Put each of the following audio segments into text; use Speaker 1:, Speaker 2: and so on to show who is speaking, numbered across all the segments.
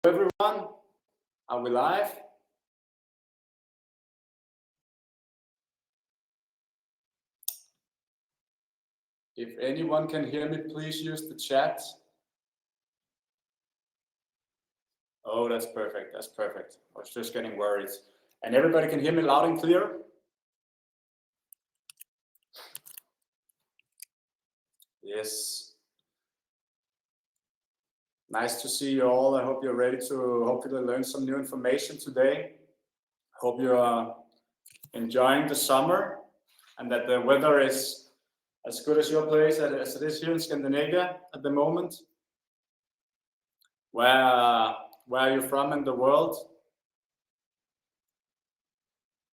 Speaker 1: Everyone, are we live? If anyone can hear me, please use the chat. Oh, that's perfect. That's perfect. I was just getting worried. And everybody can hear me loud and clear? Yes. Nice to see you all. I hope you're ready to hopefully learn some new information today. Hope you are enjoying the summer and that the weather is as good as your place as it is here in Scandinavia at the moment. Where are you from in the world?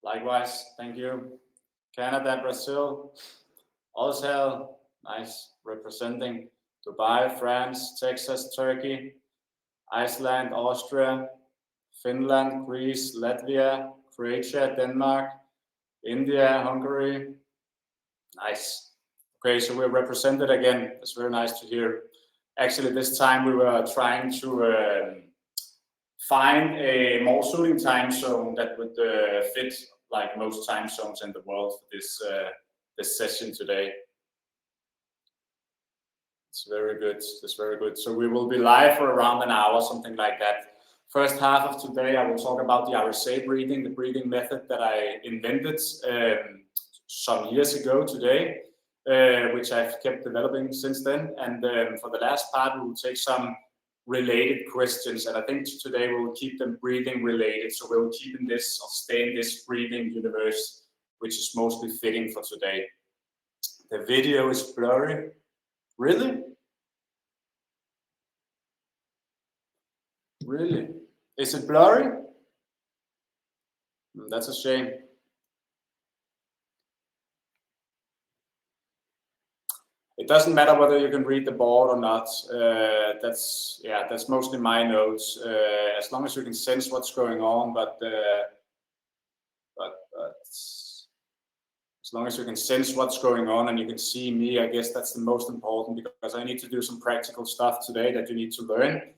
Speaker 1: Likewise, thank you. Canada, Brazil, also nice, representing Dubai, France, Texas, Turkey, Iceland, Austria, Finland, Greece, Latvia, Croatia, Denmark, India, Hungary. Nice. Okay, so we're represented again. It's very nice to hear. Actually, this time we were trying to find a more suiting time zone that would fit like most time zones in the world for this session today. It's very good. It's very good. So we will be live for around an hour, something like that. First half of today, I will talk about the RSA breathing, the breathing method that I invented some years ago today, which I've kept developing since then. And for the last part, we will take some related questions. And I think today we'll keep them breathing related. So we'll keep in this or stay in this breathing universe, which is mostly fitting for today. The video is blurry. Really? Really? Is it blurry? That's a shame. It doesn't matter whether you can read the board or not. That's mostly my notes. As long as you can sense what's going on, but as long as you can sense what's going on and you can see me, I guess that's the most important, because I need to do some practical stuff today that you need to learn.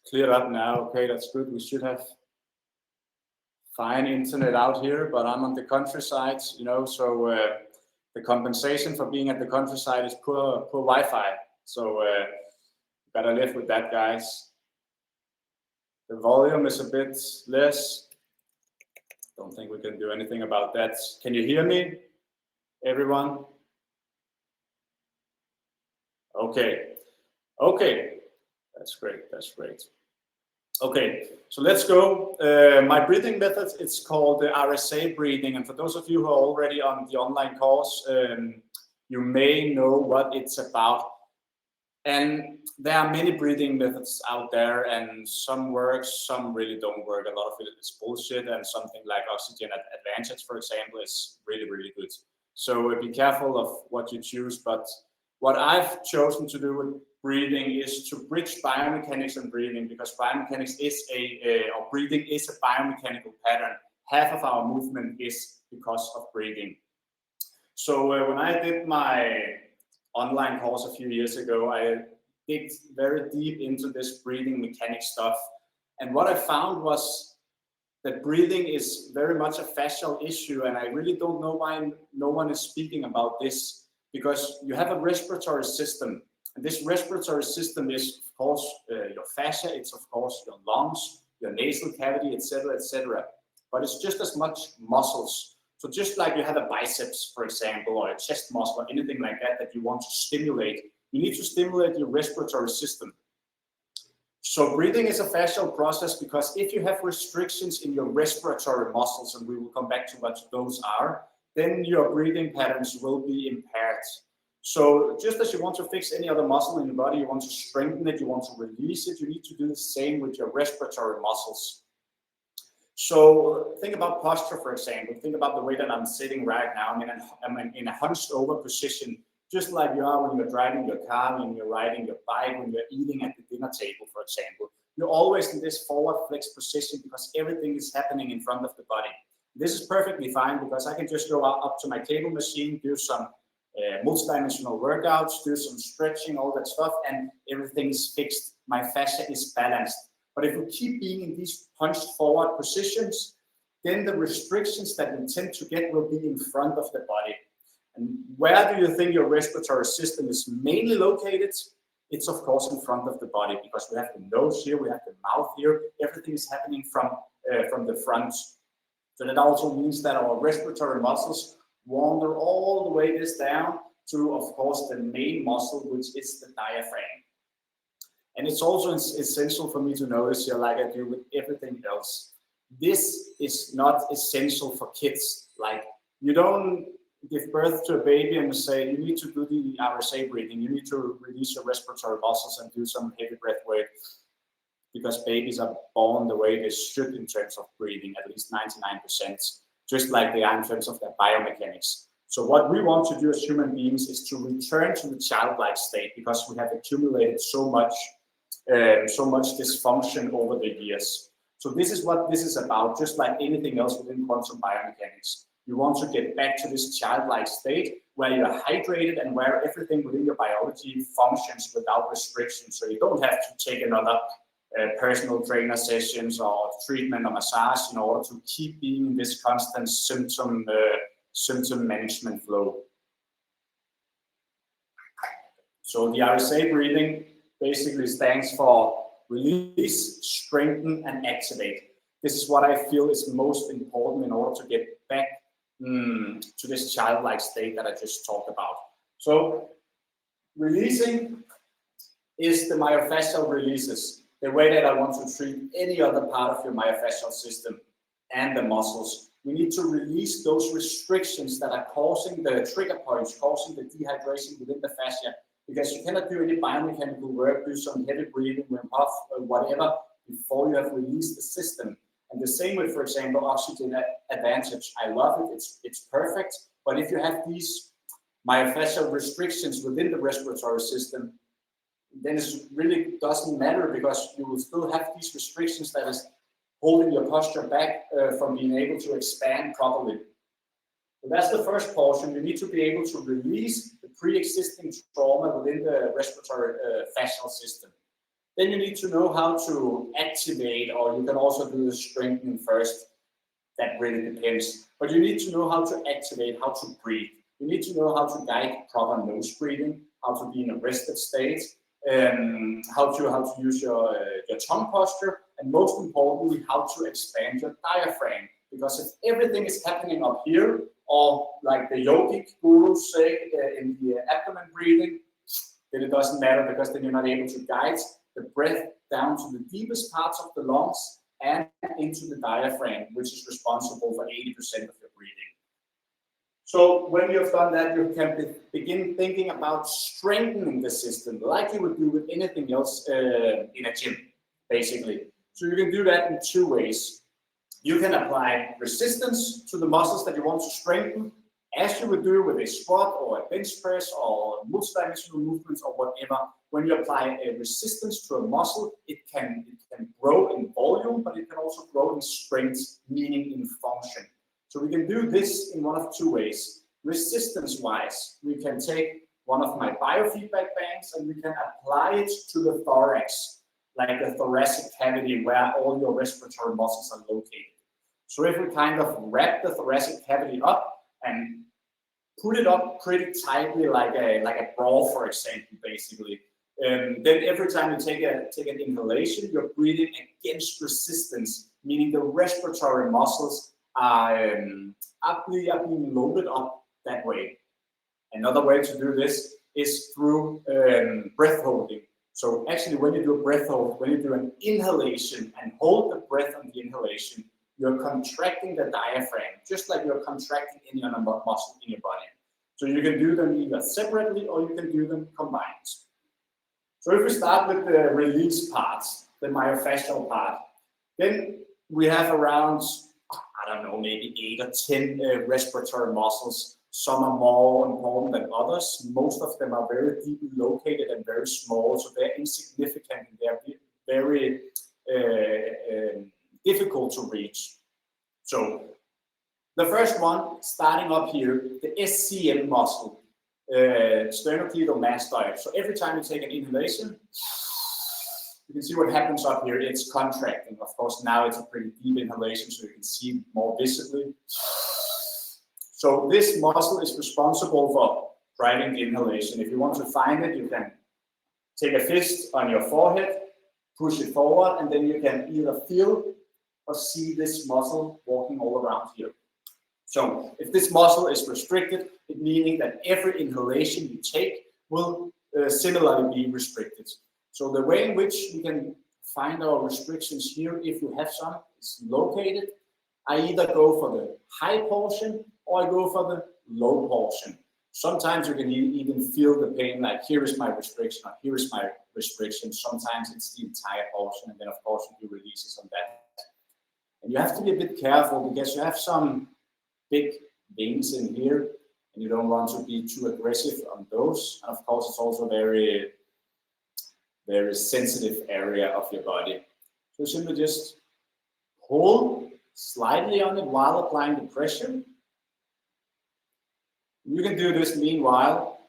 Speaker 1: Cleared up now. Okay, that's good. We should have fine internet out here, but I'm on the countryside, you know, so the compensation for being at the countryside is poor Wi-Fi. So gotta live with that, guys. The volume is a bit less. Don't think we can do anything about that. Can you hear me, everyone? Okay. Okay. That's great. That's great. Okay, so let's go. My breathing method, it's called the RSA breathing. And for those of you who are already on the online course, you may know what it's about. And there are many breathing methods out there, and some work, some really don't work. A lot of it is bullshit, and something like Oxygen Advantage, for example, is really, really good. So be careful of what you choose. But what I've chosen to do with breathing is to bridge biomechanics and breathing, because biomechanics is or breathing is a biomechanical pattern. Half of our movement is because of breathing. So when I did my online course a few years ago, I digged very deep into this breathing mechanic stuff. And what I found was that breathing is very much a fascial issue. And I really don't know why no one is speaking about this, because you have a respiratory system. And this respiratory system is, of course, your fascia. It's, of course, your lungs, your nasal cavity, etc., etc. But it's just as much muscles. So just like you have a biceps, for example, or a chest muscle, or anything like that that you want to stimulate, you need to stimulate your respiratory system. So breathing is a fascial process, because if you have restrictions in your respiratory muscles, and we will come back to what those are, then your breathing patterns will be impaired. So just as you want to fix any other muscle in your body, you want to strengthen it, you want to release it, you need to do the same with your respiratory muscles. So think about posture, for example. Think about the way that I'm sitting right now. I'm in a hunched over position, just like you are when you're driving your car, when you're riding your bike, when you're eating at the dinner table, for example. You're always in this forward flex position because everything is happening in front of the body. This is perfectly fine, because I can just go up to my cable machine, do some multidimensional workouts, do some stretching, all that stuff, and everything is fixed. My fascia is balanced. But if we keep being in these hunched forward positions, then the restrictions that we tend to get will be in front of the body. And where do you think your respiratory system is mainly located? It's of course in front of the body, because we have the nose here, we have the mouth here, everything is happening from the front. So that also means that our respiratory muscles wander all the way this down to, of course, the main muscle, which is the diaphragm. And it's also essential for me to notice here, like I do with everything else, this is not essential for kids. Like, you don't give birth to a baby and say, you need to do the RSA breathing, you need to release your respiratory muscles and do some heavy breath work, because babies are born the way they should in terms of breathing, at least 99%, just like they are in terms of their biomechanics. So what we want to do as human beings is to return to the childlike state, because we have accumulated so much dysfunction over the years. So this is what this is about, just like anything else within quantum biomechanics. You want to get back to this childlike state where you're hydrated and where everything within your biology functions without restrictions. So you don't have to take another personal trainer sessions or treatment or massage in order to keep being in this constant symptom management flow. So the RSA breathing basically stands for release, strengthen, and activate. This is what I feel is most important in order to get back to this childlike state that I just talked about. So releasing is the myofascial releases, the way that I want to treat any other part of your myofascial system and the muscles. We need to release those restrictions that are causing the trigger points, causing the dehydration within the fascia, because you cannot do any biomechanical work, do some heavy breathing, Wim Hof, or whatever, before you have released the system. And the same with, for example, oxygen advantage. I love it, it's perfect. But if you have these myofascial restrictions within the respiratory system, then it really doesn't matter, because you will still have these restrictions that is holding your posture back from being able to expand properly. So that's the first portion. You need to be able to release the pre-existing trauma within the respiratory fascial system. Then you need to know how to activate, or you can also do the strengthening first. That really depends. But you need to know how to activate, how to breathe. You need to know how to guide proper nose breathing, how to be in a rested state, how to use your tongue posture, and most importantly, how to expand your diaphragm. Because if everything is happening up here, or like the yogic gurus say in the abdomen breathing, then it doesn't matter, because then you're not able to guide the breath down to the deepest parts of the lungs and into the diaphragm, which is responsible for 80% of your breathing. So when you've done that, you can begin thinking about strengthening the system, like you would do with anything else in a gym, basically. So you can do that in two ways. You can apply resistance to the muscles that you want to strengthen, as you would do with a squat or a bench press or multidimensional movements or whatever. When you apply a resistance to a muscle, it can grow in volume, but it can also grow in strength, meaning in function. So we can do this in one of two ways. Resistance-wise, we can take one of my biofeedback bands and we can apply it to the thorax, like the thoracic cavity where all your respiratory muscles are located. So if we kind of wrap the thoracic cavity up and put it up pretty tightly, like a bra, for example, basically, then every time you take an inhalation, you're breathing against resistance, meaning the respiratory muscles are being loaded up that way. Another way to do this is through breath holding. So actually, when you do a breath hold, when you do an inhalation and hold the breath on the inhalation, you're contracting the diaphragm, just like you're contracting any other muscle in your body. So you can do them either separately or you can do them combined. So if we start with the release parts, the myofascial part, then we have around, I don't know, maybe 8 or 10 respiratory muscles. Some are more important than others. Most of them are very deeply located and very small, so they're insignificant and they're very difficult to reach. So the first one, starting up here, the SCM muscle. sternocleidomastoid. So every time you take an inhalation, you can see what happens up here. It's contracting. Of course, now it's a pretty deep inhalation, so you can see more visibly. So this muscle is responsible for driving the inhalation. If you want to find it, you can take a fist on your forehead, push it forward, and then you can either feel or see this muscle walking all around here. So if this muscle is restricted, it meaning that every inhalation you take will similarly be restricted. So the way in which we can find our restrictions here, if you have some, is located. I either go for the high portion or I go for the low portion. Sometimes you can even feel the pain, like here is my restriction, or here is my restriction. Sometimes it's the entire portion, and then of course you do releases on that. And you have to be a bit careful because you have some big veins in here, and you don't want to be too aggressive on those. And of course, it's also very, very sensitive area of your body. So simply just hold slightly on it while applying the pressure. You can do this meanwhile.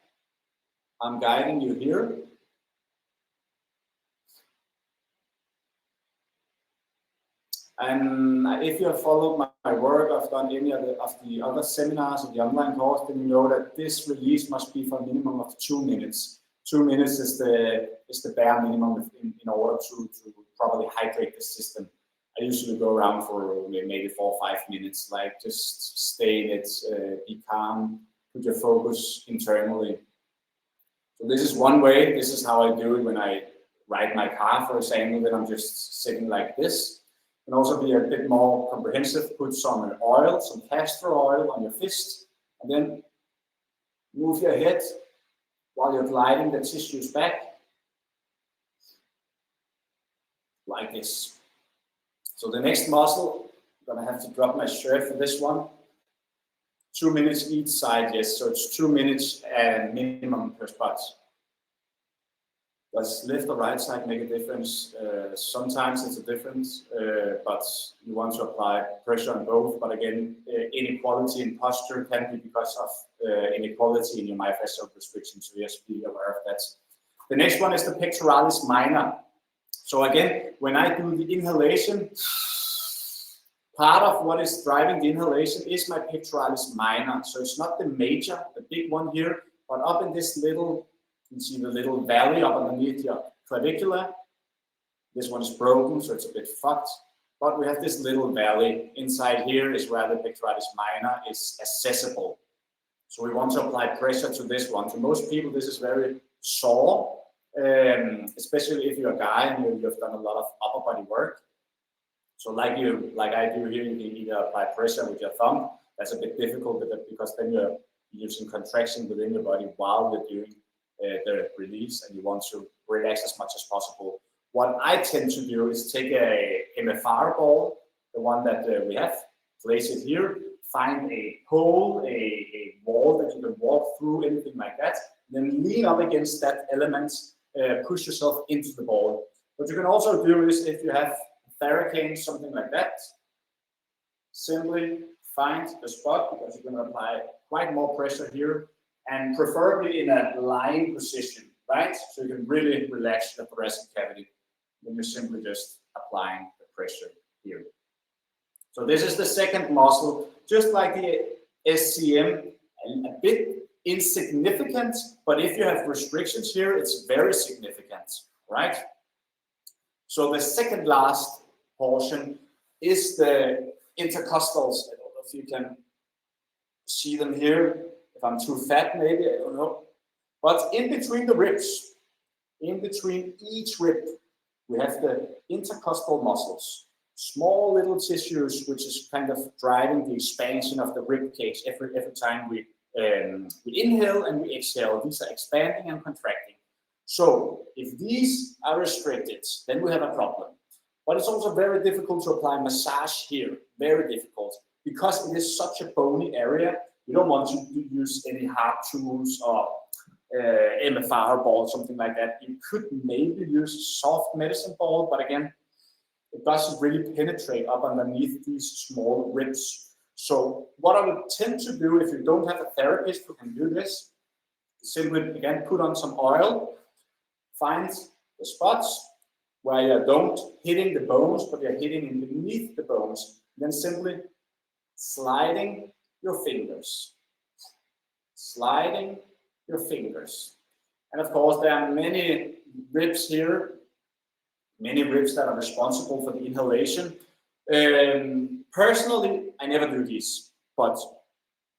Speaker 1: I'm guiding you here. And if you have followed my work, I've done any of the other seminars of the online course, then you know that this release must be for a minimum of 2 minutes. 2 minutes is the bare minimum in order to properly hydrate the system. I usually go around for maybe 4 or 5 minutes, like just stay in it, be calm, put your focus internally. So this is one way. This is how I do it when I ride my car, for example, then I'm just sitting like this. And also be a bit more comprehensive, put some oil, some castor oil on your fist, and then move your head while you're gliding the tissues back, like this. So the next muscle, I'm gonna have to drop my shirt for this one. 2 minutes each side, yes, so it's 2 minutes and minimum per spot. Does left or right side make a difference? Sometimes it's a difference, but you want to apply pressure on both. But again, inequality in posture can be because of inequality in your myofascial restriction, so just be aware of that. The next one is the pectoralis minor. So again, when I do the inhalation, part of what is driving the inhalation is my pectoralis minor. So it's not the major, the big one here, but up in this little, you can see the little valley up underneath your clavicular. This one is broken, so it's a bit fucked. But we have this little valley. Inside here is where the pectoralis minor is accessible. So we want to apply pressure to this one. To most people, this is very sore, especially if you're a guy and you've done a lot of upper body work. So like I do here, you can either apply pressure with your thumb. That's a bit difficult because then you're using contraction within your body while you're doing the release, and you want to relax as much as possible. What I tend to do is take a MFR ball, the one that we have, place it here, find a pole, a wall that you can walk through, anything like that, then lean up against that element, push yourself into the ball. What you can also do is, if you have Tömörkènyi, something like that, simply find a spot, because you're going to apply quite more pressure here, and preferably in a lying position, right? So you can really relax the thoracic cavity. Then you're simply just applying the pressure here. So this is the second muscle, just like the SCM, a bit insignificant, but if you have restrictions here, it's very significant, right? So the second last portion is the intercostals. I don't know if you can see them here. If I'm too fat, maybe, I don't know. But in between the ribs, in between each rib, we have the intercostal muscles, small little tissues, which is kind of driving the expansion of the rib cage every time we inhale and we exhale. These are expanding and contracting. So if these are restricted, then we have a problem. But it's also very difficult to apply massage here, very difficult, because it is such a bony area. You don't want to use any hard tools or MFR ball, something like that. You could maybe use a soft medicine ball, but again, it doesn't really penetrate up underneath these small ribs. So what I would tend to do, if you don't have a therapist who can do this, Simply again put on some oil, find the spots where you don't hitting the bones, but you're hitting beneath the bones. Then simply sliding your fingers. Sliding your fingers. And of course, there are many ribs here, many ribs that are responsible for the inhalation. Personally, I never do these, but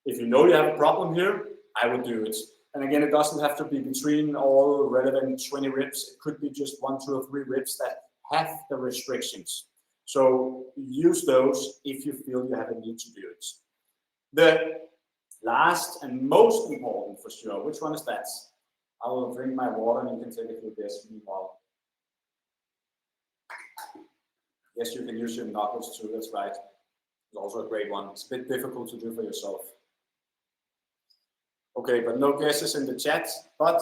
Speaker 1: if you know you have a problem here, I would do it. And again, it doesn't have to be between all relevant 20 ribs. It could be just 1, 2, or 3 ribs that have the restrictions. So use those if you feel you have a need to do it. The last and most important for sure, which one is that? I will drink my water and you can take a few guesses meanwhile. Yes, you can use your knuckles too, that's right. It's also a great one. It's a bit difficult to do for yourself. Okay, but no guesses in the chat, but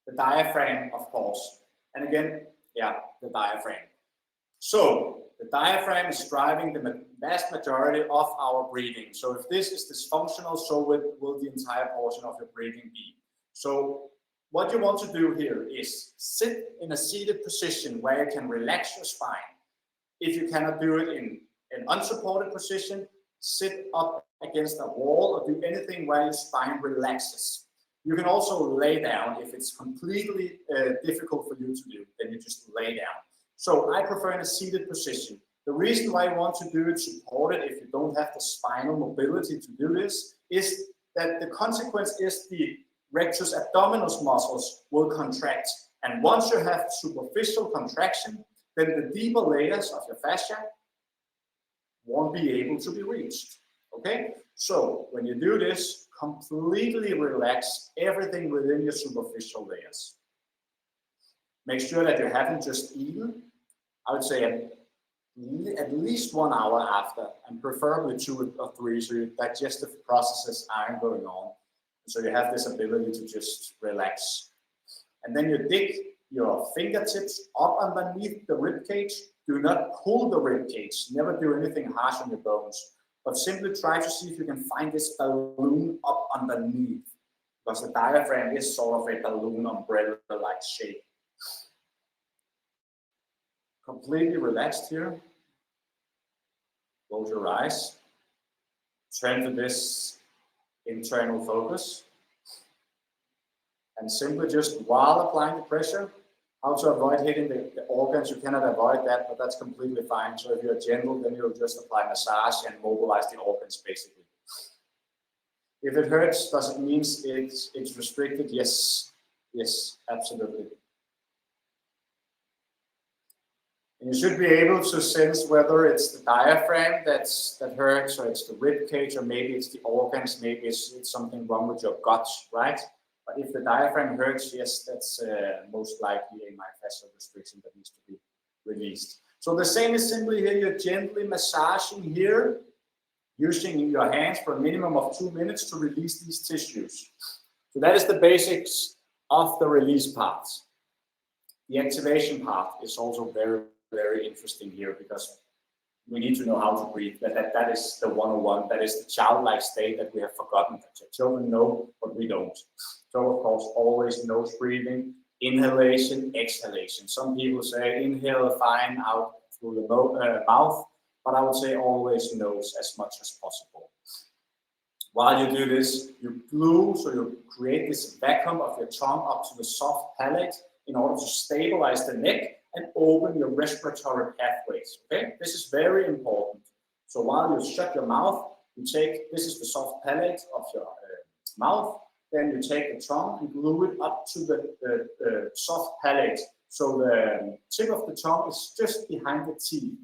Speaker 1: the diaphragm, of course. And again, yeah, the diaphragm. So the diaphragm is driving the vast majority of our breathing. So if this is dysfunctional, so will the entire portion of your breathing be. So what you want to do here is sit in a seated position where you can relax your spine. If you cannot do it in an unsupported position, sit up against a wall or do anything where your spine relaxes. You can also lay down if it's completely difficult for you to do, then you just lay down. So I prefer in a seated position. The reason why you want to do it supported if you don't have the spinal mobility to do this is that the consequence is the rectus abdominis muscles will contract. And once you have superficial contraction, then the deeper layers of your fascia won't be able to be reached. Okay? So when you do this, completely relax everything within your superficial layers. Make sure that you haven't just eaten. I would say at least 1 hour after, and preferably 2 or 3, so your digestive processes aren't going on. So you have this ability to just relax. And then you dig your fingertips up underneath the rib cage. Do not pull the rib cage. Never do anything harsh on your bones. But simply try to see if you can find this balloon up underneath. Because the diaphragm is sort of a balloon umbrella-like shape. Completely relaxed here. Close your eyes. Turn to this internal focus. And simply just while applying the pressure, how to avoid hitting the organs. You cannot avoid that, but that's completely fine. So if you're gentle, then you'll just apply massage and mobilize the organs basically. If it hurts, does it mean it's restricted? Yes, yes, absolutely. And you should be able to sense whether it's the diaphragm that hurts, or it's the rib cage, or maybe it's the organs, maybe it's something wrong with your gut, right? But if the diaphragm hurts, yes, that's most likely a myofascial restriction that needs to be released. So the same is simply here, you're gently massaging here, using your hands for a minimum of 2 minutes to release these tissues. So that is the basics of the release part. The activation part is also very, very interesting here because we need to know how to breathe. That is the 101. That is the childlike state that we have forgotten. Children know, but we don't. So of course, always nose breathing, inhalation, exhalation. Some people say inhale fine out through the mouth, but I would say always nose as much as possible. While you do this, you glue, so you create this vacuum of your tongue up to the soft palate in order to stabilize the neck and open your respiratory pathways. Okay, this is very important. So while you shut your mouth, you take, this is the soft palate of your mouth, then you take the tongue and glue it up to the soft palate. So the tip of the tongue is just behind the teeth.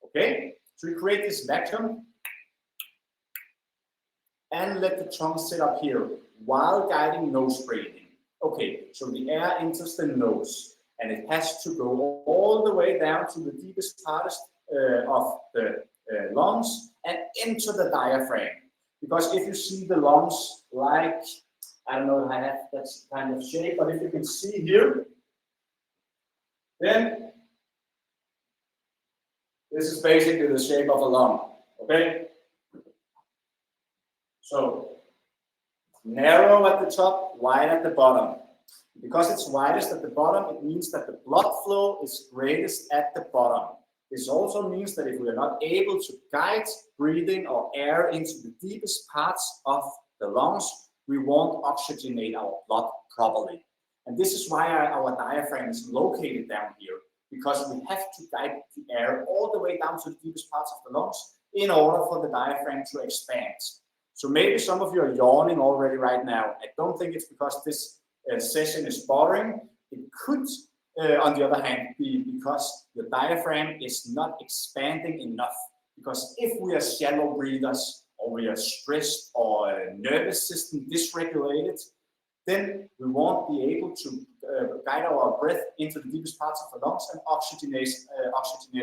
Speaker 1: Okay, so you create this vacuum and let the tongue sit up here while guiding nose breathing. Okay, so the air enters the nose and it has to go all the way down to the deepest part of the lungs and into the diaphragm. Because if you see the lungs like, I don't know, I have that kind of shape, but if you can see here, then this is basically the shape of a lung, okay? So Narrow at the top, wide at the bottom. Because it's widest at the bottom, it means that the blood flow is greatest at the bottom. This also means that if we are not able to guide breathing or air into the deepest parts of the lungs, we won't oxygenate our blood properly. And this is why our diaphragm is located down here, because we have to guide the air all the way down to the deepest parts of the lungs in order for the diaphragm to expand. So maybe some of you are yawning already right now. I don't think it's because this session is boring. It could, on the other hand, be because the diaphragm is not expanding enough. Because if we are shallow breathers, or we are stressed, or nervous system dysregulated, then we won't be able to guide our breath into the deepest parts of the lungs and oxygenate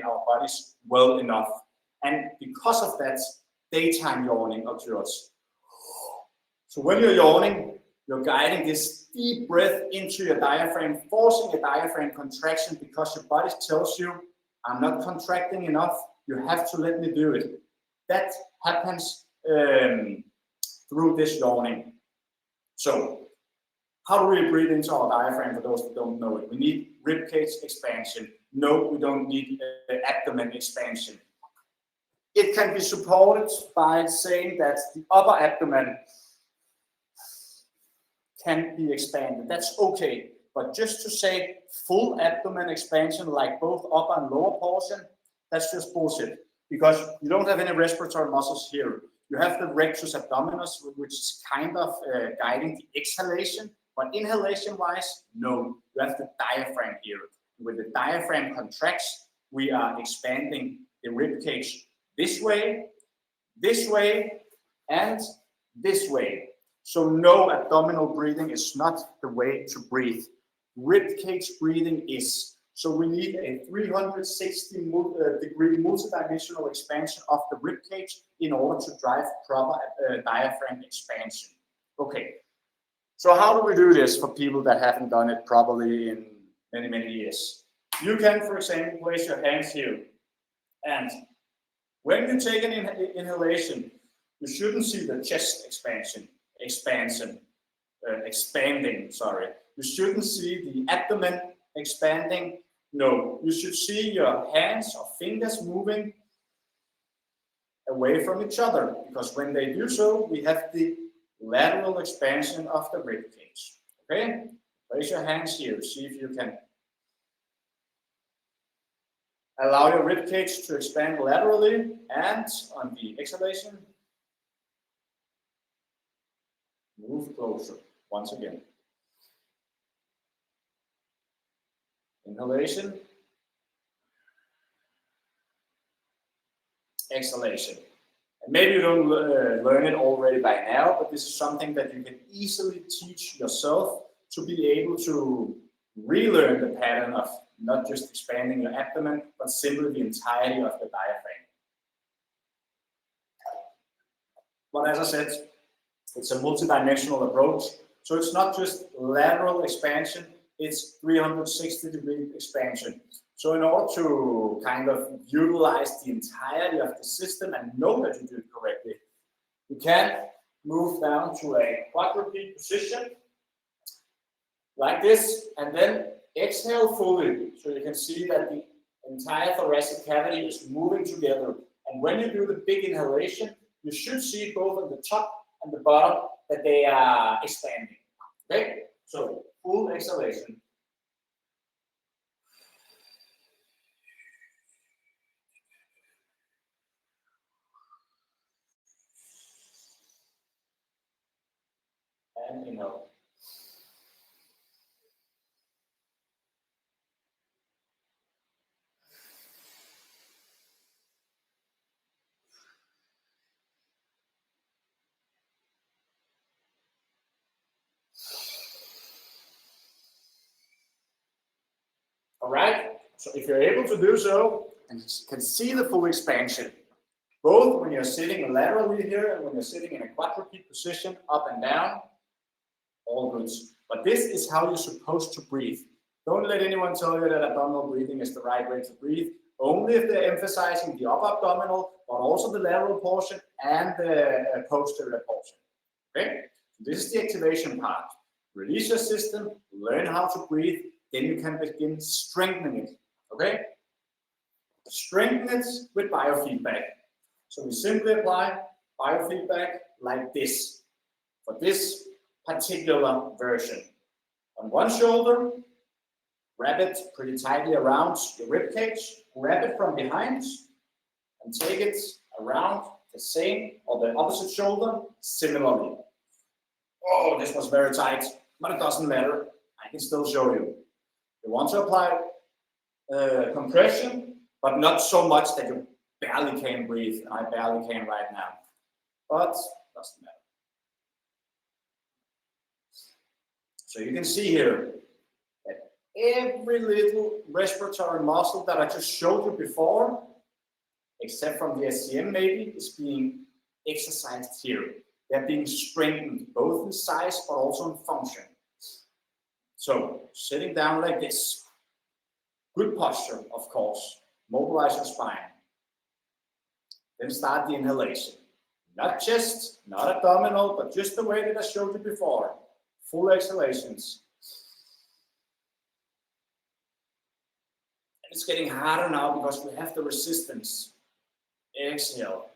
Speaker 1: our bodies well enough. And because of that, daytime yawning occurs. So when you're yawning, you're guiding this deep breath into your diaphragm, forcing a diaphragm contraction because your body tells you, I'm not contracting enough, you have to let me do it. That happens through this yawning. So, how do we breathe into our diaphragm for those that don't know it? We need ribcage expansion. No, we don't need abdomen expansion. It can be supported by saying that the upper abdomen can be expanded. That's okay. But just to say full abdomen expansion, like both upper and lower portion, that's just bullshit. Because you don't have any respiratory muscles here. You have the rectus abdominis, which is kind of guiding the exhalation. But inhalation-wise, no. You have the diaphragm here. When the diaphragm contracts, we are expanding the ribcage this way, and this way. So no, abdominal breathing is not the way to breathe. Ribcage breathing is. So we need a 360-degree multidimensional expansion of the ribcage in order to drive proper diaphragm expansion. Okay. So how do we do this for people that haven't done it properly in many, many years? You can, for example, place your hands here. And when you take an inhalation, you shouldn't see the chest expanding. You shouldn't see the abdomen expanding. No, you should see your hands or fingers moving away from each other, because when they do so, we have the lateral expansion of the ribcage. Okay, place your hands here. See if you can allow your ribcage to expand laterally, and on the exhalation, move closer once again. Inhalation, exhalation. And maybe you don't learn it already by now, but this is something that you can easily teach yourself to be able to relearn the pattern of not just expanding your abdomen, but simply the entirety of the diaphragm. But as I said, it's a multidimensional approach. So it's not just lateral expansion, it's 360-degree expansion. So in order to kind of utilize the entirety of the system and know that you do it correctly, you can move down to a quadruped position like this, and then exhale fully. So you can see that the entire thoracic cavity is moving together. And when you do the big inhalation, you should see both on the top and the bottom that they are expanding. Okay, so full exhalation. And inhale. All right, so if you're able to do so, and you can see the full expansion, both when you're sitting laterally here and when you're sitting in a quadruped position, up and down, all good. But this is how you're supposed to breathe. Don't let anyone tell you that abdominal breathing is the right way to breathe. Only if they're emphasizing the upper abdominal, but also the lateral portion and the posterior portion. Okay? This is the activation part. Release your system, learn how to breathe, then you can begin strengthening it. Okay? Strengthen it with biofeedback. So we simply apply biofeedback like this for this particular version. On one shoulder, wrap it pretty tightly around your rib cage, grab it from behind, and take it around the same or the opposite shoulder similarly. Oh, this was very tight, but it doesn't matter. I can still show you. You want to apply compression, but not so much that you barely can breathe. I barely can right now, but it doesn't matter. So you can see here that every little respiratory muscle that I just showed you before, except from the SCM maybe, is being exercised here. They're being strengthened both in size but also in function. So sitting down like this, good posture, of course, mobilize your spine. Then start the inhalation. Not chest, not abdominal, but just the way that I showed you before. Full exhalations. And it's getting harder now because we have the resistance. Exhale.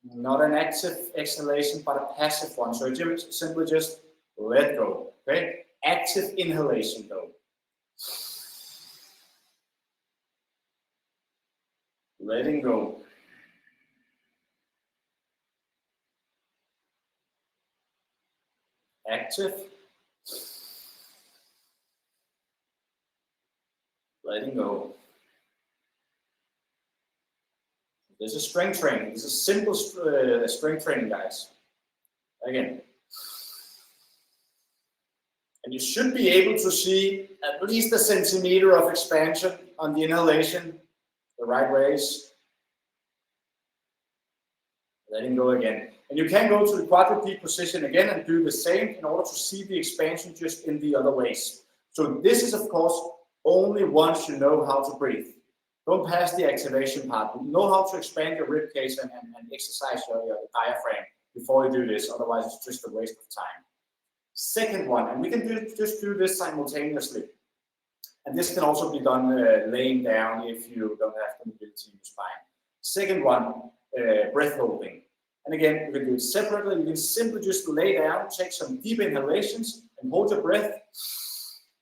Speaker 1: Not an active exhalation, but a passive one. So you simply just let go. Okay? Active inhalation though. Letting go. Active. Letting go. This is strength training. This is simple strength training, guys. Again. And you should be able to see at least a centimeter of expansion on the inhalation, the right ways. Letting go again. And you can go to the quadruped position again and do the same in order to see the expansion just in the other ways. So this is, of course, only once you know how to breathe. Don't pass the activation part. Know how to expand your rib cage and exercise your diaphragm before you do this. Otherwise, it's just a waste of time. Second one, and we can just do this simultaneously. And this can also be done laying down if you don't have the mobility in your spine. Second one, breath holding. And again, you can do it separately. You can simply just lay down, take some deep inhalations, and hold your breath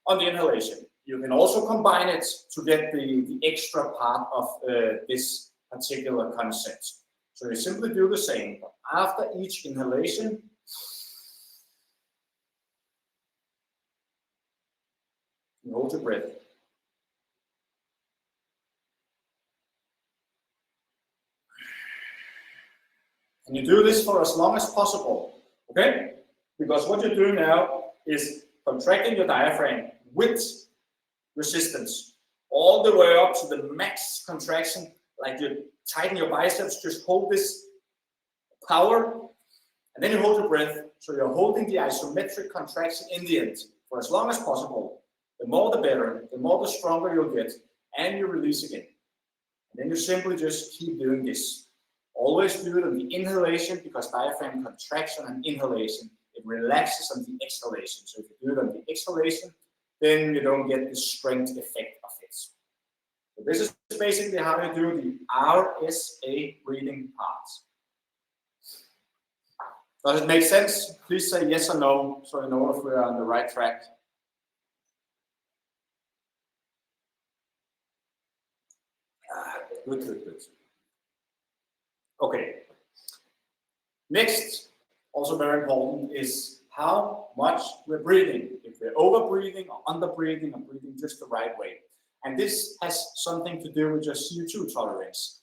Speaker 1: on the inhalation. You can also combine it to get the extra part of this particular concept. So you simply do the same. But after each inhalation, you hold your breath. And you do this for as long as possible, okay? Because what you're doing now is contracting your diaphragm with resistance all the way up to the max contraction, like you tighten your biceps, just hold this power, and then you hold your breath. So you're holding the isometric contraction in the end for as long as possible. The more the better, the more the stronger you'll get, and you release again. And then you simply just keep doing this. Always do it on the inhalation because diaphragm contraction and inhalation, it relaxes on the exhalation. So if you do it on the exhalation, then you don't get the strength effect of it. So this is basically how you do the RSA breathing part. Does it make sense? Please say yes or no, so you know if we're on the right track. Good, good, good. Okay. Next, also very important, is how much we're breathing. If we're over breathing or under breathing or breathing just the right way. And this has something to do with your CO2 tolerance.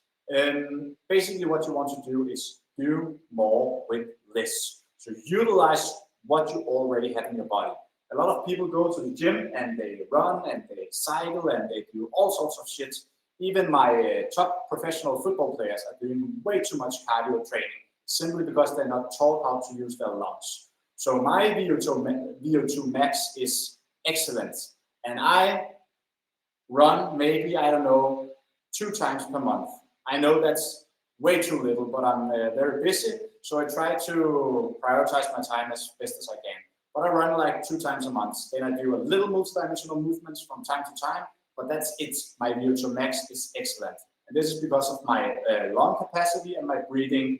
Speaker 1: Basically what you want to do is do more with less. So utilize what you already have in your body. A lot of people go to the gym and they run and they cycle and they do all sorts of shit. Even my top professional football players are doing way too much cardio training simply because they're not taught how to use their lungs. So my VO2 max is excellent. And I run maybe, I don't know, 2 times per month. I know that's way too little, but I'm very busy. so I try to prioritize my time as best as I can. But I run like 2 times a month. Then I do a little multidimensional movements from time to time, but that's it. My VO2 max is excellent. And this is because of my lung capacity and my breathing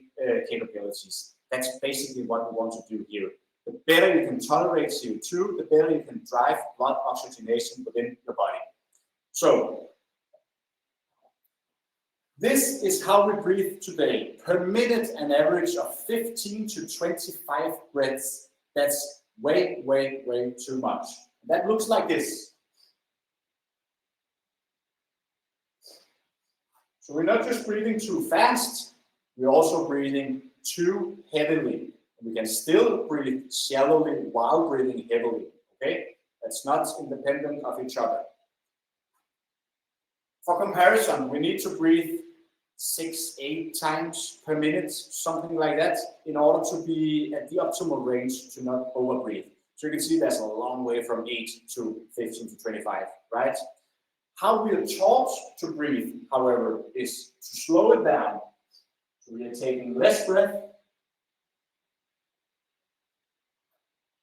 Speaker 1: capabilities. That's basically what we want to do here. The better you can tolerate CO2, the better you can drive blood oxygenation within your body. So, this is how we breathe today. Per minute, an average of 15 to 25 breaths. That's way, way, way too much. That looks like this. So we're not just breathing too fast, we're also breathing too heavily. We can still breathe shallowly while breathing heavily, okay? That's not independent of each other. For comparison, we need to breathe 6-8 times per minute, something like that, in order to be at the optimal range to not overbreathe. So you can see that's a long way from 8 to 15 to 25, right? How we are taught to breathe, however, is to slow it down. So we are taking less breath,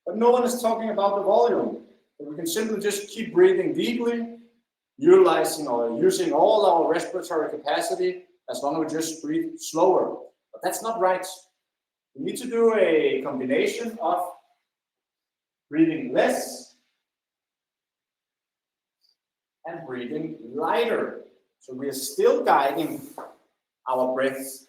Speaker 1: but no one is talking about the volume. We can simply just keep breathing deeply, utilizing or using all our respiratory capacity, as long as we just breathe slower. But that's not right. We need to do a combination of breathing less and breathing lighter. So we are still guiding our breaths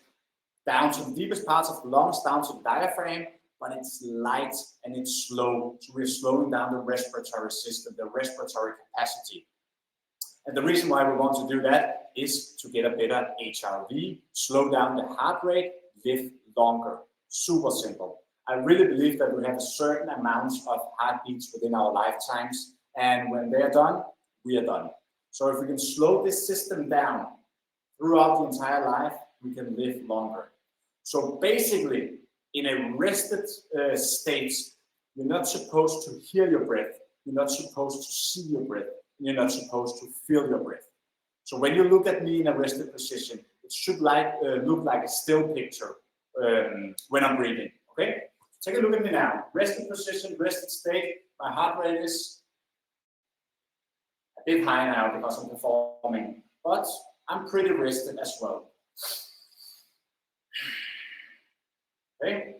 Speaker 1: down to the deepest parts of the lungs, down to the diaphragm, but it's light and it's slow. So we're slowing down the respiratory system, the respiratory capacity. And the reason why we want to do that is to get a better HRV, slow down the heart rate, live longer. Super simple. I really believe that we have a certain amount of heartbeats within our lifetimes, and when they're done, we are done. So if we can slow this system down throughout the entire life, we can live longer. So basically, in a rested state, you're not supposed to hear your breath, you're not supposed to see your breath, you're not supposed to feel your breath. So when you look at me in a rested position, it should look like a still picture when I'm breathing, okay? Take a look at me now. Rested position, rested state. My heart rate is a bit high now because I'm performing, but I'm pretty rested as well. Okay?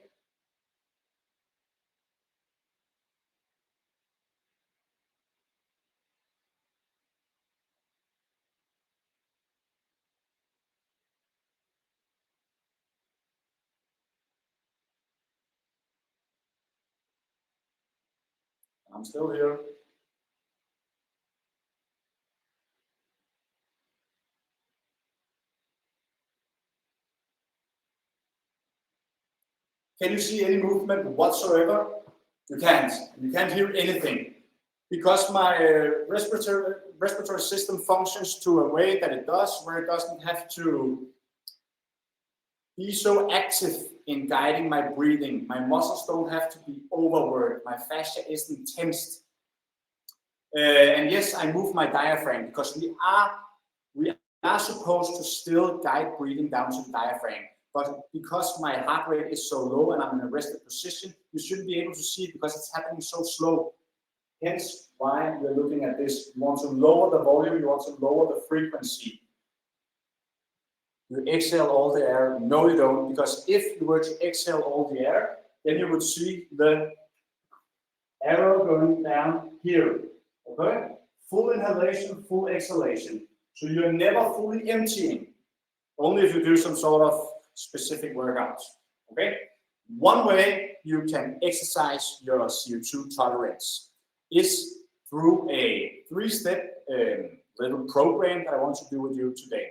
Speaker 1: I'm still here. Can you see any movement whatsoever? You can't. You can't hear anything. Because my respiratory system functions to a way that it does, where it doesn't have to be so active in guiding my breathing. My muscles don't have to be overworked. My fascia isn't tensed. And yes, I move my diaphragm because we are supposed to still guide breathing down to the diaphragm. But because my heart rate is so low and I'm in a rested position, you shouldn't be able to see it because it's happening so slow. Hence why we're looking at this. You want to lower the volume, you want to lower the frequency. You exhale all the air. No, you don't, because if you were to exhale all the air, then you would see the arrow going down here. Okay? Full inhalation, full exhalation. So you're never fully emptying, only if you do some sort of specific workouts. Okay? One way you can exercise your CO2 tolerance is through a 3-step little program that I want to do with you today.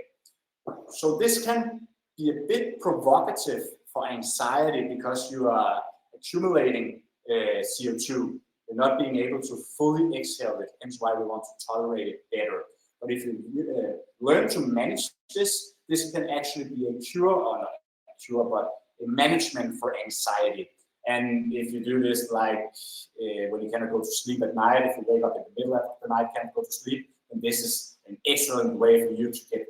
Speaker 1: So this can be a bit provocative for anxiety because you are accumulating CO2. You're not being able to fully exhale it, hence why we want to tolerate it better. But if you learn to manage this, this can actually be a cure, or not a cure, but a management for anxiety. And if you do this like when you cannot go to sleep at night, if you wake up in the middle of the night, can't go to sleep, then this is an excellent way for you to get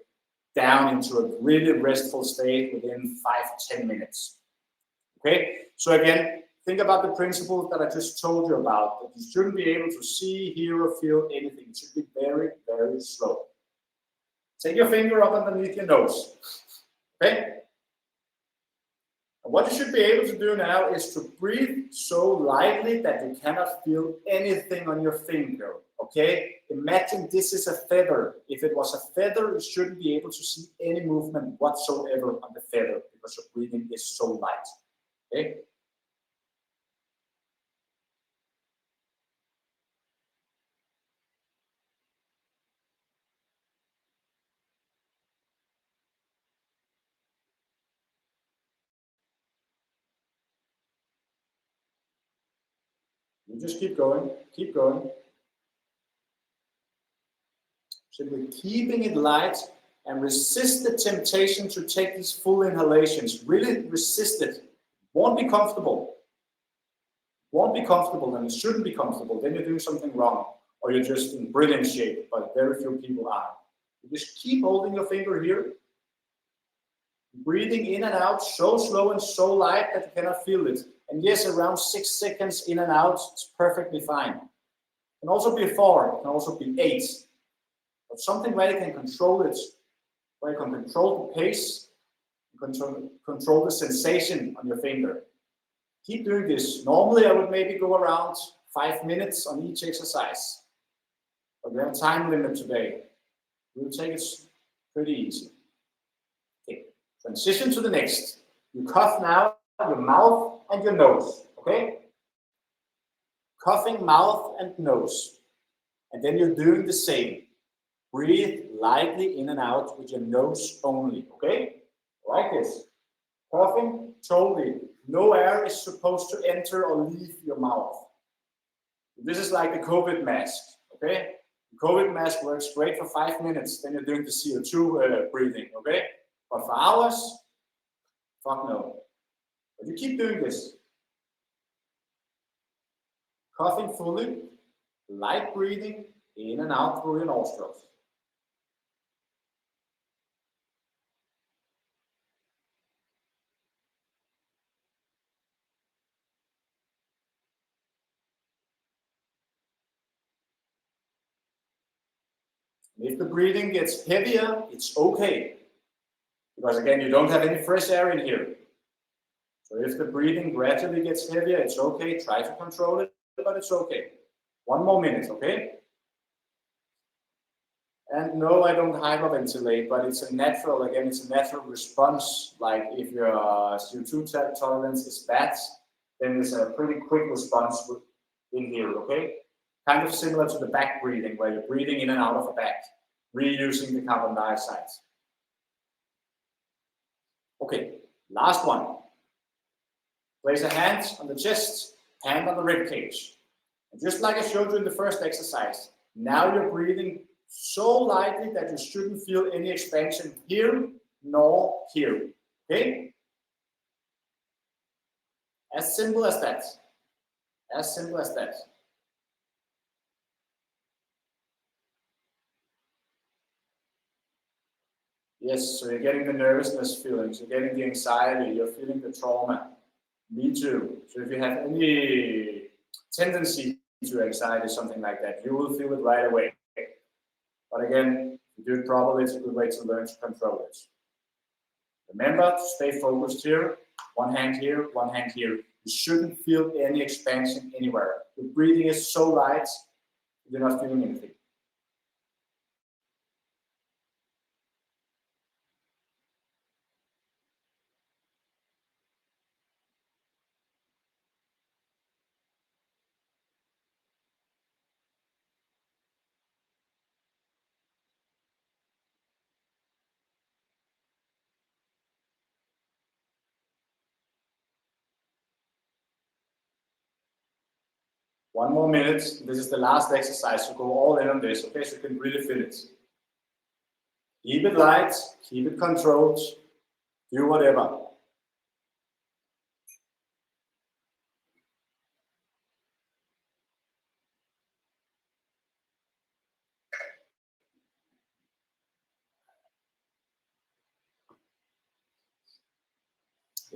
Speaker 1: down into a really restful state within 5 to 10 minutes. Okay, so again, think about the principles that I just told you about. That you shouldn't be able to see, hear, or feel anything. It should be very, very slow. Take your finger up underneath your nose. Okay? And what you should be able to do now is to breathe so lightly that you cannot feel anything on your finger. Okay? Imagine this is a feather. If it was a feather, you shouldn't be able to see any movement whatsoever on the feather because your breathing is so light. Okay? You just keep going, keep going. Simply keeping it light and resist the temptation to take these full inhalations. Really resist it. Won't be comfortable. Won't be comfortable, and it shouldn't be comfortable. Then you're doing something wrong, or you're just in brilliant shape, but very few people are. You just keep holding your finger here, breathing in and out so slow and so light that you cannot feel it. And yes, around 6 seconds in and out, it's perfectly fine. It can also be 4, it can also be 8. But something where you can control it, where you can control the pace, control the sensation on your finger. Keep doing this. Normally, I would maybe go around 5 minutes on each exercise. But we have a time limit today. We'll take it pretty easy. Okay, transition to the next. You cough now, your mouth and your nose, okay? Coughing mouth and nose. And then you're doing the same. Breathe lightly in and out with your nose only, okay? Like this. Coughing, totally. No air is supposed to enter or leave your mouth. This is like the COVID mask, okay? The COVID mask works great for 5 minutes, then you're doing the CO2 breathing, okay? But for hours, fuck no. But you keep doing this. Coughing fully, light breathing, in and out through your nostrils. If the breathing gets heavier, it's okay. Because again, you don't have any fresh air in here. So if the breathing gradually gets heavier, it's okay. Try to control it, but it's okay. 1 more minute, okay? And no, I don't hyperventilate, but it's a natural, again, it's a natural response. Like if your CO2 tolerance is bad, then it's a pretty quick response in here, okay? Kind of similar to the back breathing, where you're breathing in and out of the back, reusing the carbon dioxide. Okay, last one. Place a hand on the chest, hand on the rib cage. And just like I showed you in the first exercise, now you're breathing so lightly that you shouldn't feel any expansion here nor here. Okay? As simple as that. As simple as that. Yes, so you're getting the nervousness feelings, you're getting the anxiety, you're feeling the trauma. Me too. So if you have any tendency to anxiety, something like that, you will feel it right away. But again, if you do it properly, it's a good way to learn to control it. Remember to stay focused here. 1 hand here, 1 hand here. You shouldn't feel any expansion anywhere. The breathing is so light, you're not feeling anything. One more minute. This is the last exercise, so go all in on this, okay? So you can really feel it. Keep it light, keep it controlled, do whatever.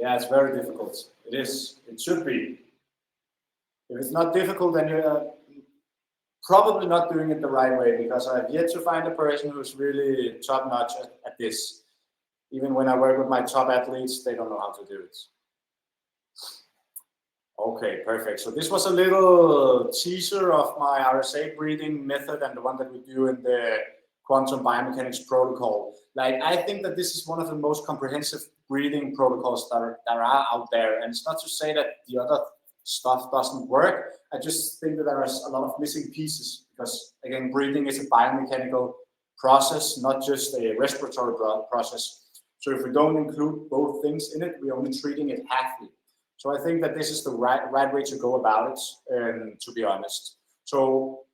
Speaker 1: Yeah, it's very difficult. It is. It should be. If it's not difficult, then you're probably not doing it the right way, because I've yet to find a person who's really top-notch at this. Even when I work with my top athletes, they don't know how to do it. Okay, perfect. So this was a little teaser of my RSA breathing method and the one that we do in the quantum biomechanics protocol. Like, I think that this is one of the most comprehensive breathing protocols that are out there. And it's not to say that the other stuff doesn't work. I just think that there is a lot of missing pieces, because again, breathing is a biomechanical process, not just a respiratory process. So if we don't include both things in it, we're only treating it halfly. So I think that this is the right way to go about it, to be honest. So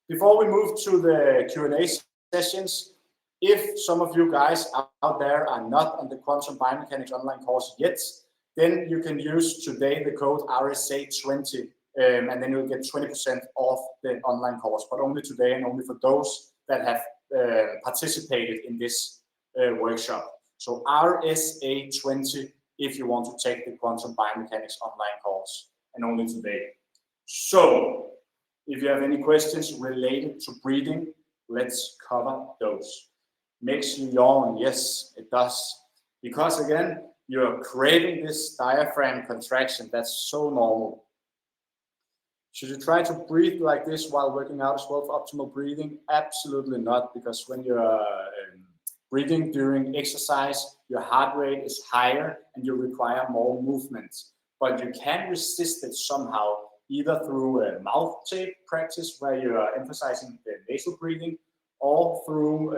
Speaker 1: before we move to the Q&A sessions, if some of you guys out there are not on the Quantum Biomechanics online course yet, then you can use today the code RSA20, and then you'll get 20% off the online course, but only today and only for those that have participated in this workshop. So RSA20 if you want to take the Quantum Biomechanics online course, and only today. So if you have any questions related to breathing, let's cover those. Makes you yawn, yes, it does. Because again, you're craving this diaphragm contraction. That's so normal. Should you try to breathe like this while working out as well for optimal breathing? Absolutely not, because when you're breathing during exercise, your heart rate is higher and you require more movement. But you can resist it somehow, either through a mouth tape practice where you are emphasizing the nasal breathing, or through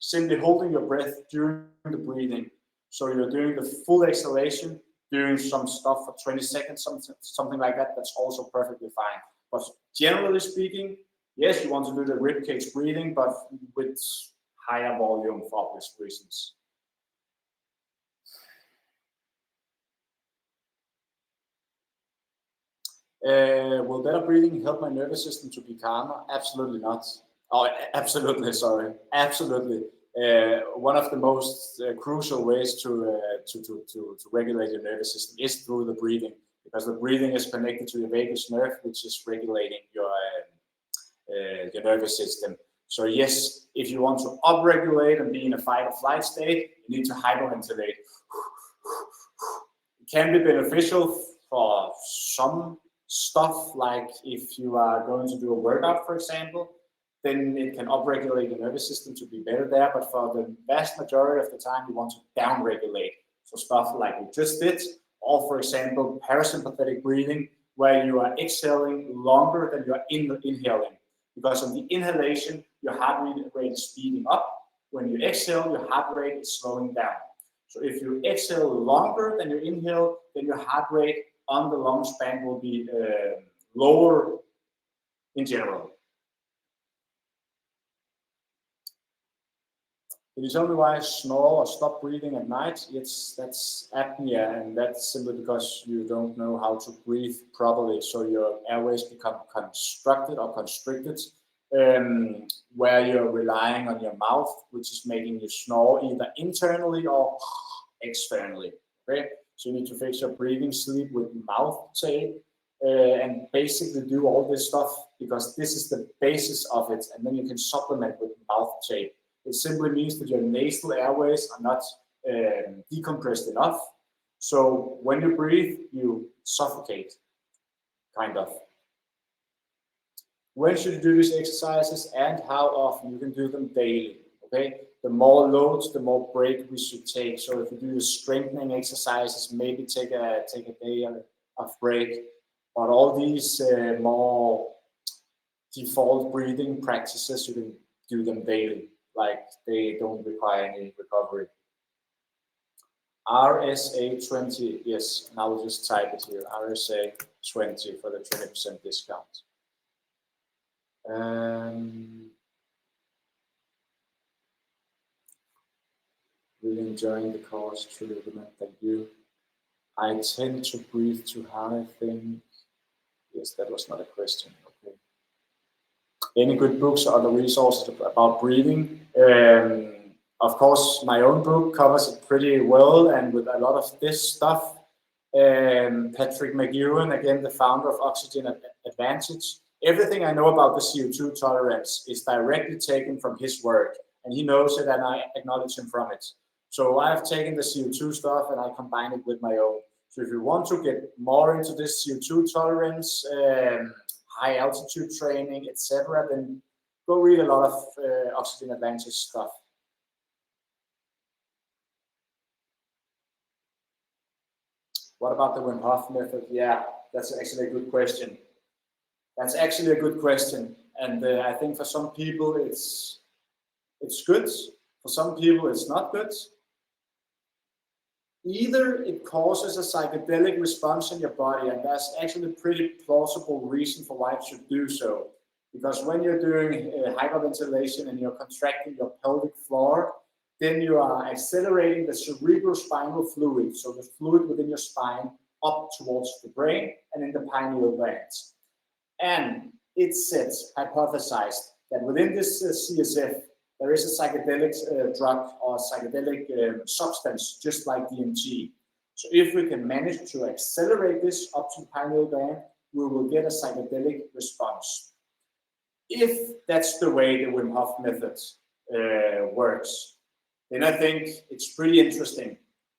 Speaker 1: simply holding your breath during the breathing. So you're doing the full exhalation, doing some stuff for 20 seconds, something like that. That's also perfectly fine. But generally speaking, yes, you want to do the ribcage breathing, but with higher volume for obvious reasons. Will better breathing help my nervous system to be calmer? Absolutely not. Oh, absolutely, sorry. Absolutely. One of the most crucial ways to regulate your nervous system is through the breathing, because the breathing is connected to your vagus nerve, which is regulating your nervous system. So yes, if you want to upregulate and be in a fight or flight state, you need to hyperventilate. It can be beneficial for some stuff, like if you are going to do a workout, for example, then it can upregulate the nervous system to be better there. But for the vast majority of the time, you want to downregulate. So stuff like we just did, or for example, parasympathetic breathing, where you are exhaling longer than you are inhaling. Because on the inhalation, your heart rate is speeding up. When you exhale, your heart rate is slowing down. So if you exhale longer than you inhale, then your heart rate on the lung span will be lower in general. Can you tell me why I snore or stop breathing at night? Yes, that's apnea, and that's simply because you don't know how to breathe properly. So your airways become constructed or constricted, where you're relying on your mouth, which is making you snore either internally or externally. Okay, so you need to fix your breathing sleep with mouth tape, and basically do all this stuff, because this is the basis of it, and then you can supplement with mouth tape. It simply means that your nasal airways are not decompressed enough. So when you breathe, you suffocate, kind of. When should you do these exercises and how often? You can do them daily, okay? The more loads, the more break we should take. So if you do the strengthening exercises, maybe take a day of break. But all these more default breathing practices, you can do them daily. Like, they don't require any recovery. RSA20, yes, and I will just type it here, RSA20 for the 20% discount. Really enjoying the course, truly recommend. Thank you. I tend to breathe too hard, I think. Yes, that was not a question. Okay. Any good books or other resources about breathing? Of course, my own book covers it pretty well, and with a lot of this stuff. Patrick McEwen, again, the founder of Oxygen Advantage. Everything I know about the CO2 tolerance is directly taken from his work, and he knows it, and I acknowledge him from it. So I've taken the CO2 stuff and I combine it with my own. So if you want to get more into this CO2 tolerance, high altitude training, etc., then go read a lot of Oxygen Advantage stuff. What about the Wim Hof method? Yeah, that's actually a good question. That's actually a good question. And I think for some people it's good. For some people it's not good. Either it causes a psychedelic response in your body, and that's actually a pretty plausible reason for why it should do so. Because when you're doing hyperventilation and you're contracting your pelvic floor, then you are accelerating the cerebrospinal fluid, so the fluid within your spine, up towards the brain and in the pineal glands. And it's hypothesized that within this CSF, there is a psychedelic drug or psychedelic substance, just like DMT. So if we can manage to accelerate this up to the pineal gland, we will get a psychedelic response. If that's the way the Wim Hof method works, then I think it's pretty interesting,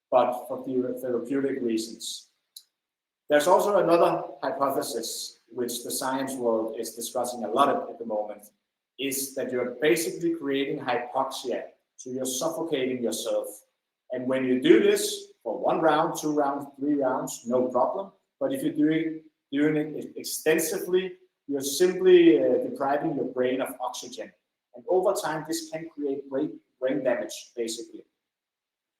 Speaker 1: but for therapeutic reasons. There's also another hypothesis, which the science world is discussing a lot at the moment, is that you're basically creating hypoxia. So you're suffocating yourself. And when you do this for 1 round, 2 rounds, 3 rounds, no problem. But if you're doing it extensively, you're simply depriving your brain of oxygen. And over time, this can create brain damage, basically.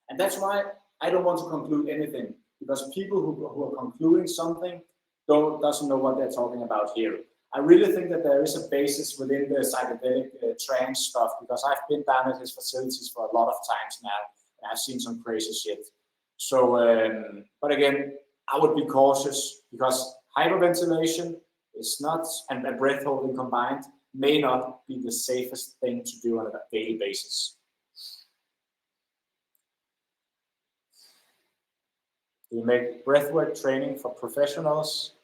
Speaker 1: And that's why I don't want to conclude anything, because people who are concluding something doesn't know what they're talking about here. I really think that there is a basis within the psychedelic trance stuff, because I've been down at his facilities for a lot of times now, and I've seen some crazy shit. So, but again, I would be cautious, because hyperventilation is not, and breath holding combined, may not be the safest thing to do on a daily basis. We make breathwork training for professionals.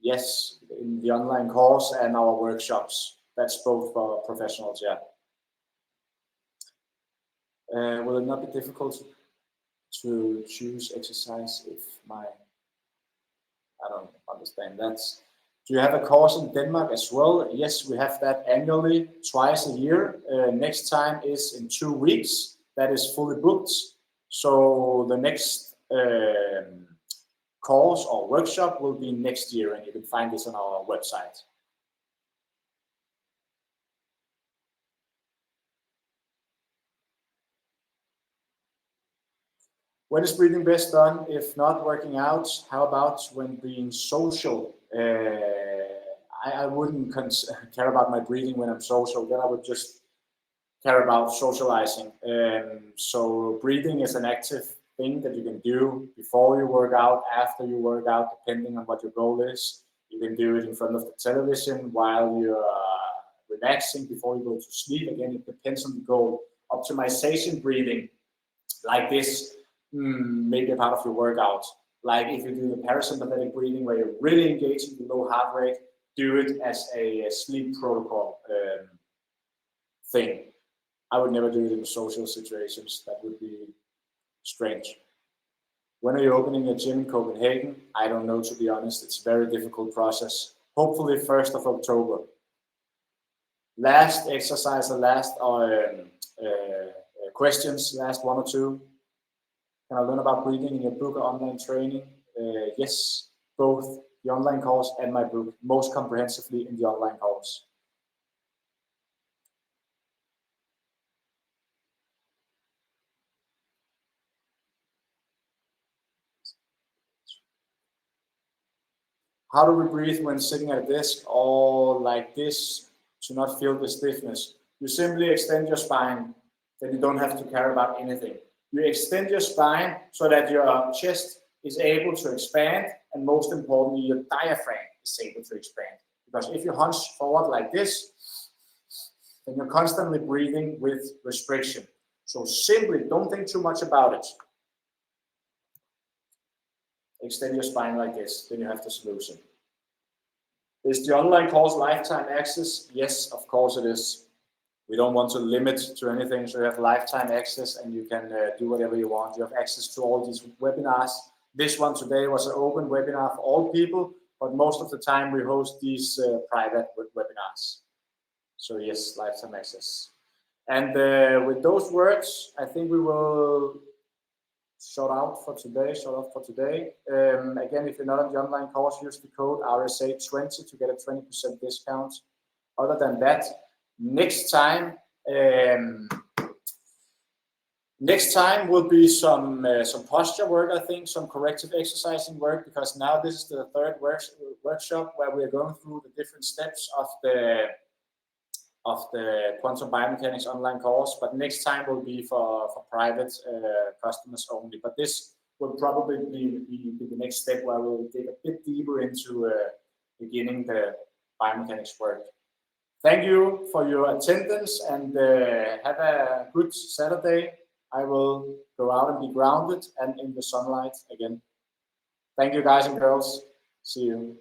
Speaker 1: Yes, in the online course and our workshops. That's both for professionals, yeah. Will it not be difficult to choose exercise if I don't understand that. Do you have a course in Denmark as well? Yes, we have that annually, twice a year. Next time is in 2 weeks. That is fully booked. So the next course or workshop will be next year, and you can find this on our website. When is breathing best done? If not working out, how about when being social? I wouldn't care about my breathing when I'm social. Then I would just care about socializing. So breathing is an active thing that you can do before you work out, after you work out, depending on what your goal is. You can do it in front of the television while you're relaxing before you go to sleep. Again, it depends on the goal. Optimization breathing, like this, maybe a part of your workout. Like if you do the parasympathetic breathing where you're really engaging the low heart rate, do it as a sleep protocol thing. I would never do it in social situations. That would be strange. When are you opening a gym in Copenhagen? I don't know, to be honest. It's a very difficult process. Hopefully 1st of October. Last exercise, the last questions, last 1 or 2. Can I learn about breathing in your book or online training? Yes, both the online course and my book, most comprehensively in the online course. How do we breathe when sitting at a desk or like this to not feel the stiffness? You simply extend your spine, then you don't have to care about anything. You extend your spine so that your chest is able to expand, and most importantly, your diaphragm is able to expand. Because if you hunch forward like this, then you're constantly breathing with restriction. So simply don't think too much about it. Extend your spine like this, then you have the solution. Is the online course lifetime access? Yes, of course it is. We don't want to limit to anything, so you have lifetime access and you can do whatever you want. You have access to all these webinars. This one today was an open webinar for all people, but most of the time we host these private webinars. So yes, lifetime access. And with those words, I think we will shut out for today. Again, if you're not on the online course, use the code RSA20 to get a 20% discount. Other than that, next time will be some posture work, I think, some corrective exercising work, because now this is the third workshop where we are going through the different steps of the quantum biomechanics online course. But next time will be for private customers only. But this will probably be the next step where we'll dig a bit deeper into beginning the biomechanics work. Thank you for your attendance and have a good Saturday. I will go out and be grounded and in the sunlight again. Thank you, guys and girls. See you.